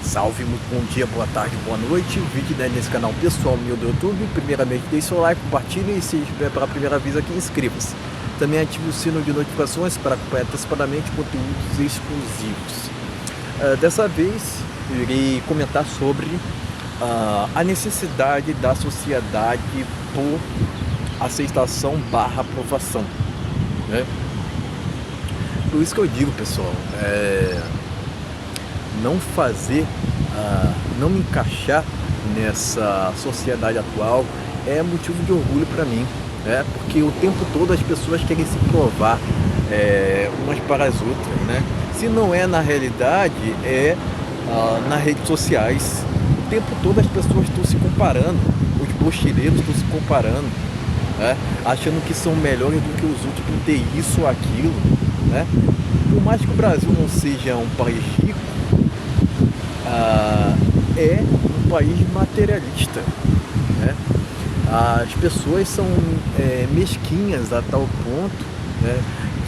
Salve, muito bom dia, boa tarde, boa noite. Vídeo nesse canal pessoal meu do YouTube. Primeiramente, deixe seu like, compartilhe e se estiver pela primeira vez aqui, inscreva-se. Também ative o sino de notificações para acompanhar antecipadamente conteúdos exclusivos. Dessa vez, irei comentar sobre a necessidade da sociedade por aceitação / aprovação, né? Por isso que eu digo, pessoal, não fazer, não me encaixar nessa sociedade atual é motivo de orgulho para mim, né? Porque o tempo todo as pessoas querem se provar umas para as outras, né? Se não é na realidade, nas redes sociais. O tempo todo as pessoas estão se comparando, os mochileiros estão se comparando, né? Achando que são melhores do que os outros por ter isso ou aquilo, né? Por mais que o Brasil não seja um país rico, é um país materialista, né? As pessoas são mesquinhas a tal ponto, né,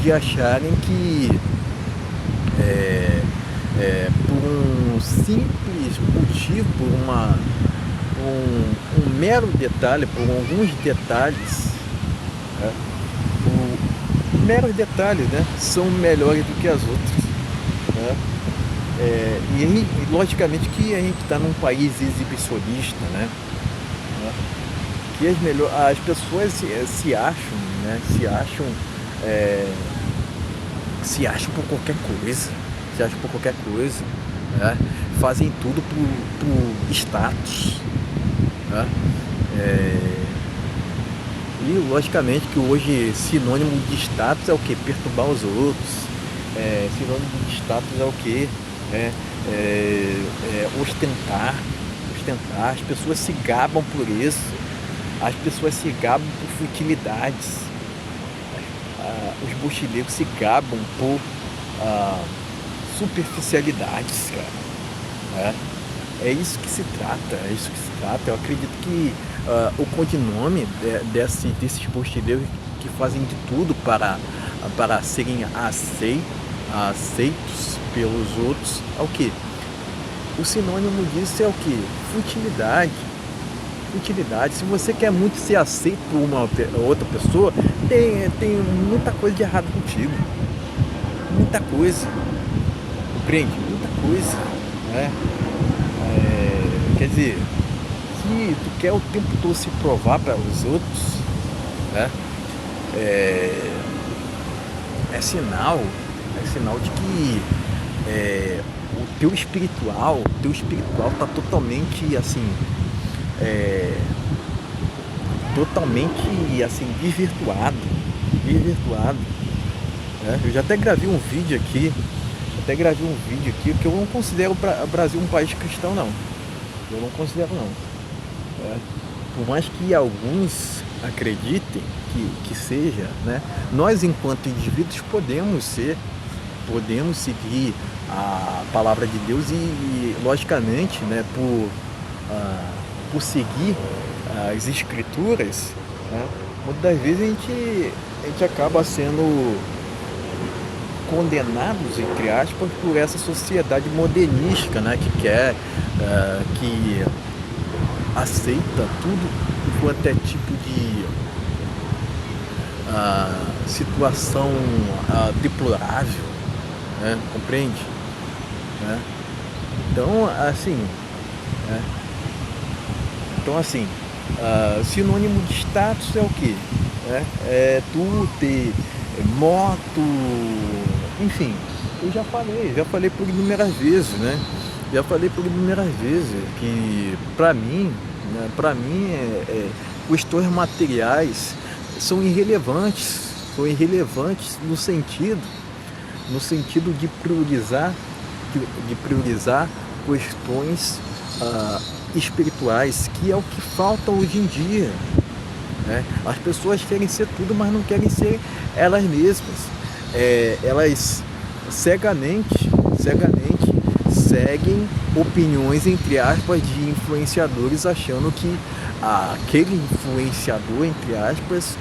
de acharem que por um simples motivo, por um mero detalhe, por alguns detalhes, né, meros detalhes, né, são melhores do que as outras, né? E logicamente que a gente está num país exibicionista, né? Que as pessoas se acham, né? Se acham por qualquer coisa, né? Fazem tudo por status, né? E logicamente que hoje sinônimo de status é o que? Perturbar os outros. Sinônimo de status é o que? Ostentar. As pessoas se gabam por isso. As pessoas se gabam por futilidades. Os mochileiros se gabam por superficialidades, cara. É isso que se trata. Eu acredito que o codinome desses mochileiros que fazem de tudo para serem aceitos pelos outros é o que? O sinônimo disso é o que? Futilidade. Se você quer muito ser aceito por uma outra pessoa, tem muita coisa de errado contigo. Muita coisa. Compreende? Muita coisa, né? Quer dizer, se tu quer o tempo todo se provar para os outros, né? É sinal de que o teu espiritual está totalmente assim, desvirtuado, né? Eu já até gravei um vídeo aqui, que eu não considero o Brasil um país cristão, não. Eu não considero, não. Por mais que alguns acreditem que seja, né? Nós, enquanto indivíduos, podemos seguir a palavra de Deus e logicamente, né, por seguir as escrituras, né, muitas das vezes a gente acaba sendo condenados, entre aspas, por essa sociedade modernística, né, que aceita tudo quanto é tipo de situação deplorável, né? Compreende? Né? Então, sinônimo de status é o que? É tu ter moto, enfim. Eu já falei por inúmeras vezes, né? Que para mim, questões materiais são irrelevantes no sentido de priorizar questões espirituais, que é o que falta hoje em dia, né? As pessoas querem ser tudo, mas não querem ser elas mesmas. Elas cegamente seguem opiniões, entre aspas, de influenciadores, achando que aquele influenciador, entre aspas,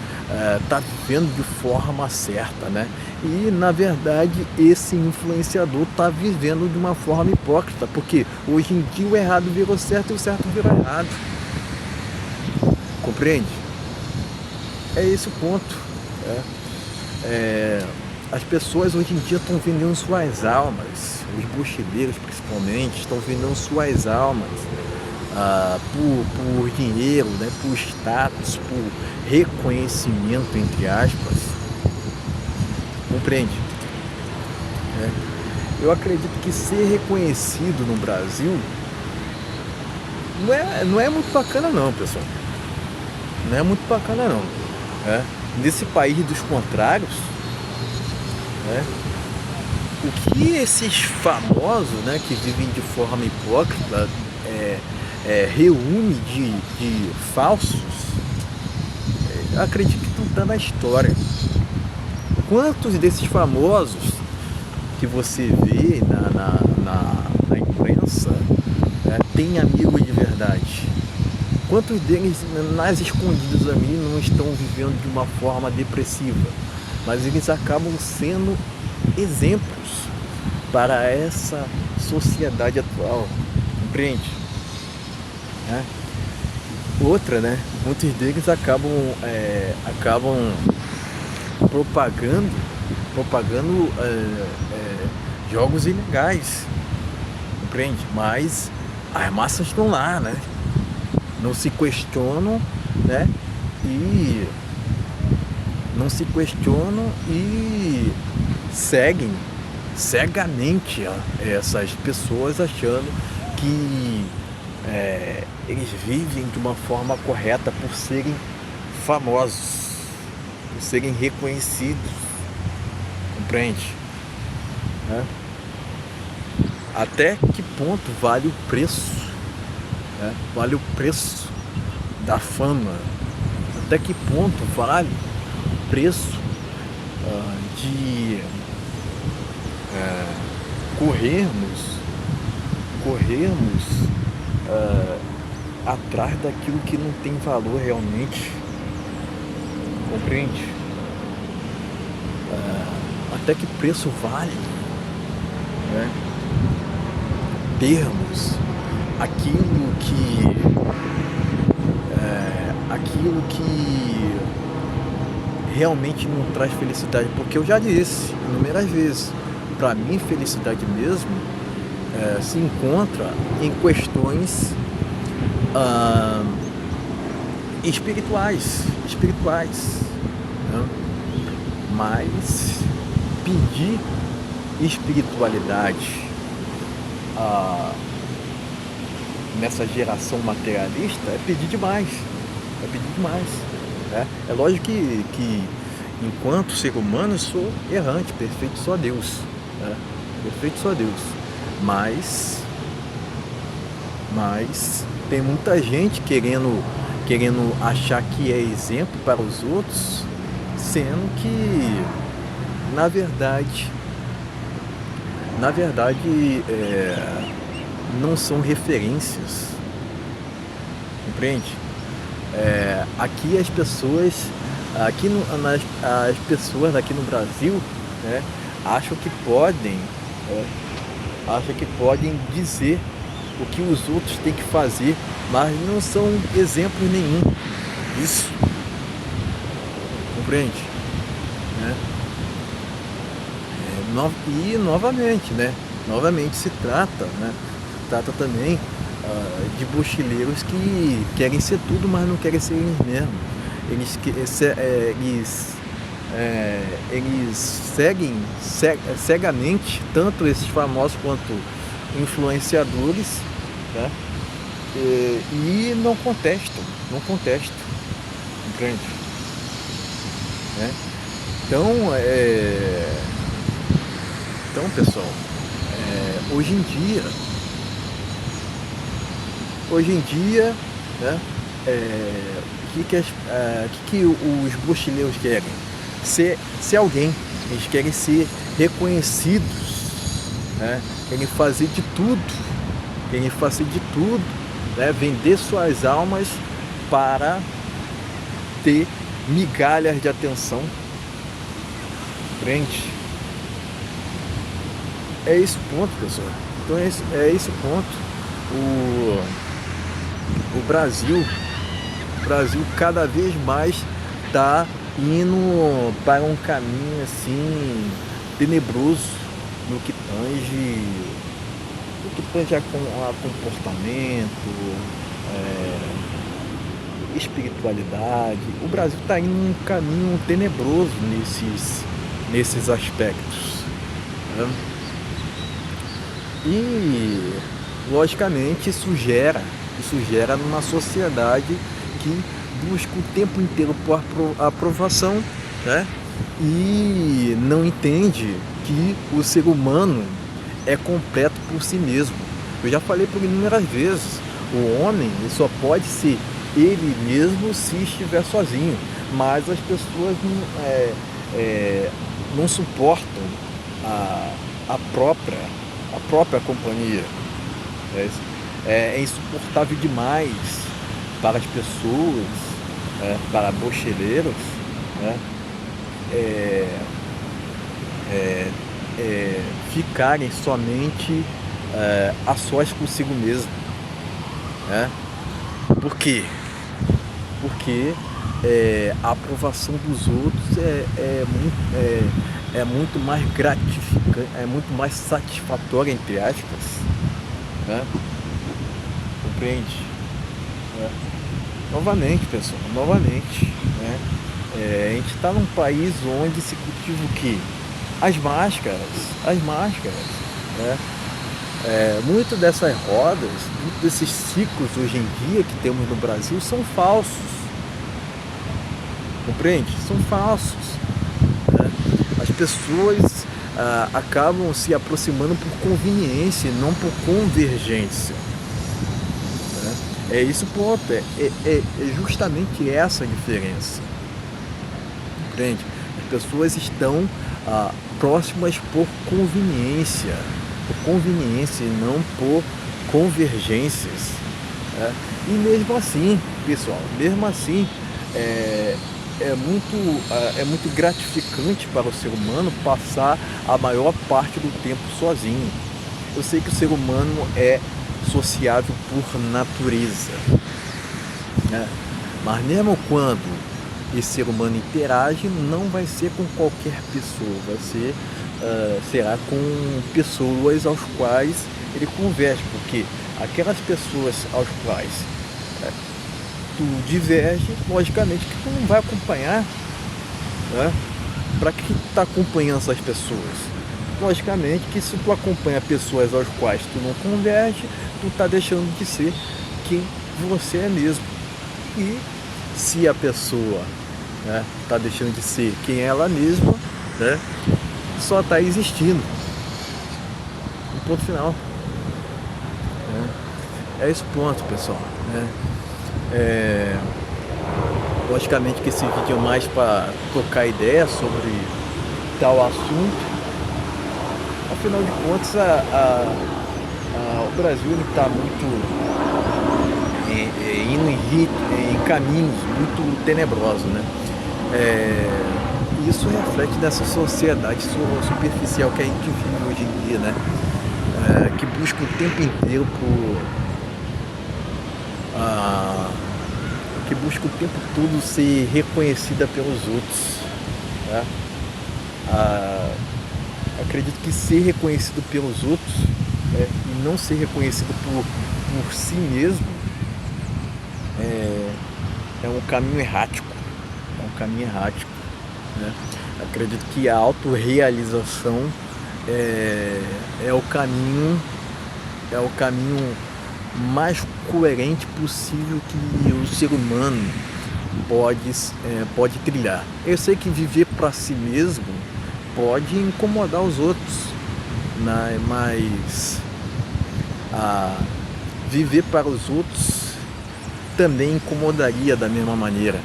tá vivendo de forma certa, né? E na verdade esse influenciador tá vivendo de uma forma hipócrita, porque hoje em dia o errado virou certo e o certo virou errado. Compreende? É esse o ponto. É. As pessoas hoje em dia estão vendendo suas almas, os mochileiros principalmente estão vendendo suas almas por dinheiro, né, por status, por reconhecimento, entre aspas. Compreende? Eu acredito que ser reconhecido no Brasil não é muito bacana não, pessoal. Não é muito bacana não. Nesse país dos contrários, o que esses famosos, né, que vivem de forma hipócrita, reúne de falsos, acredito que não está na história. Quantos desses famosos que você vê na imprensa tem amigos de verdade? Quantos deles, nas escondidas ali, não estão vivendo de uma forma depressiva? Mas eles acabam sendo exemplos para essa sociedade atual, compreende? Outra, né? Muitos deles acabam propagando jogos ilegais, compreende? Mas as massas estão lá, né? Não se questionam, né? Não se questionam e seguem cegamente essas pessoas, achando que eles vivem de uma forma correta por serem famosos, por serem reconhecidos, compreende? Até que ponto vale o preço? Vale o preço da fama? Até que ponto vale o preço de corrermos atrás daquilo que não tem valor realmente? Compreende? Até que preço vale termos aquilo que realmente não traz felicidade? Porque eu já disse inúmeras vezes, para mim felicidade mesmo se encontra em questões espirituais, né? Mas pedir espiritualidade nessa geração materialista é pedir demais. É lógico que enquanto ser humano eu sou errante, perfeito só Deus, mas tem muita gente querendo achar que é exemplo para os outros, sendo que na verdade não são referências, compreende? Aqui as pessoas aqui no Brasil, acham que podem dizer o que os outros têm que fazer, mas não são exemplo nenhum disso, compreende? E novamente se trata também de mochileiros que querem ser tudo, mas não querem ser eles mesmos. Eles seguem cegamente tanto esses famosos quanto influenciadores, e não contestam, compreende? Então, pessoal, hoje em dia, o que os mochileiros querem? Ser alguém. Eles querem ser reconhecidos, querem fazer de tudo, vender suas almas para ter migalhas de atenção, frente. É esse o ponto, pessoal. Então é esse o ponto. O Brasil cada vez mais está indo para um caminho assim tenebroso no que tange a comportamento, espiritualidade. O Brasil está indo num caminho tenebroso nesses aspectos, né? E logicamente isso gera numa sociedade que busca o tempo inteiro por aprovação, né? E não entende que o ser humano é completo por si mesmo. Eu já falei por inúmeras vezes, o homem só pode ser ele mesmo se estiver sozinho, mas as pessoas não suportam a própria companhia. É insuportável demais para as pessoas, para bocheleiros, né? Ficarem somente a sós consigo mesmo, né? Por quê? Porque a aprovação dos outros é muito mais gratificante, é muito mais satisfatória, entre aspas, né? Compreende? Novamente, pessoal, né? A gente está num país onde se cultiva o quê? As máscaras, né? Muitas dessas rodas, muitos desses ciclos hoje em dia que temos no Brasil são falsos, compreende? São falsos, né? As pessoas acabam se aproximando por conveniência, não por convergência, né? É esse o ponto, é justamente essa a diferença, compreende? As pessoas estão próximas por conveniência e não por convergências, né? E mesmo assim, pessoal, é muito gratificante para o ser humano passar a maior parte do tempo sozinho. Eu sei que o ser humano é sociável por natureza, né? Mas mesmo quando esse ser humano interage, não vai ser com qualquer pessoa, será com pessoas aos quais ele converge, porque aquelas pessoas aos quais tu diverge, logicamente que tu não vai acompanhar, né? Para que tu tá acompanhando essas pessoas? Logicamente que se tu acompanha pessoas aos quais tu não converge, tu tá deixando de ser quem você é mesmo. E se a pessoa, né, tá deixando de ser quem ela mesma, né, só tá existindo. Um ponto final, né? É esse ponto, pessoal, né? Logicamente que esse vídeo é mais para trocar ideia sobre tal assunto. Afinal de contas, o Brasil está muito indo em caminhos muito tenebrosos, né? Isso reflete nessa sociedade superficial que a gente vive hoje em dia, né? Que busca o tempo inteiro que busca o tempo todo ser reconhecida pelos outros, né? Acredito que ser reconhecido pelos outros, e não ser reconhecido por si mesmo é um caminho errático, né? Acredito que a autorrealização é o caminho mais coerente possível que o ser humano pode trilhar. Eu sei que viver para si mesmo pode incomodar os outros, né? Mas viver para os outros também incomodaria da mesma maneira,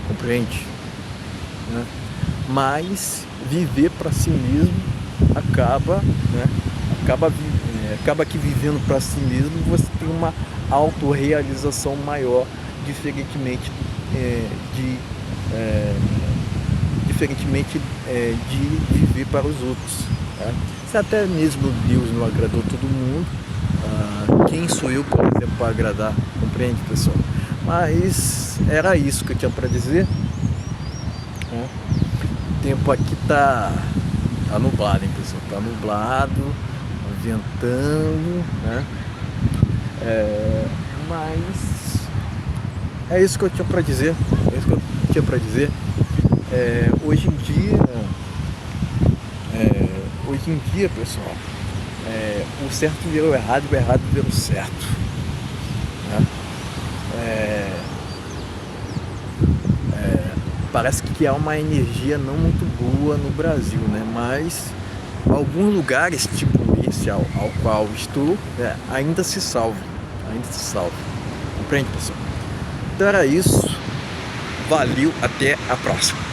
compreende? Né? Mas viver para si mesmo acaba que vivendo para si mesmo você tem uma autorrealização maior, diferentemente diferentemente de viver para os outros, tá? Se até mesmo Deus não agradou todo mundo, quem sou eu, por exemplo, para agradar? Compreende, pessoal? Mas era isso que eu tinha para dizer, né? O tempo aqui tá nublado, hein, pessoal? Tá nublado, ventando, né? Mas é isso que eu tinha para dizer. É isso que eu tinha para dizer. Hoje em dia, pessoal, o certo vira o errado e o errado vira o certo, né? Parece que há uma energia não muito boa no Brasil, né? Mas alguns lugares, tipo esse ao qual estou, ainda se salvam. Compreende, pessoal? Então era isso. Valeu, até a próxima.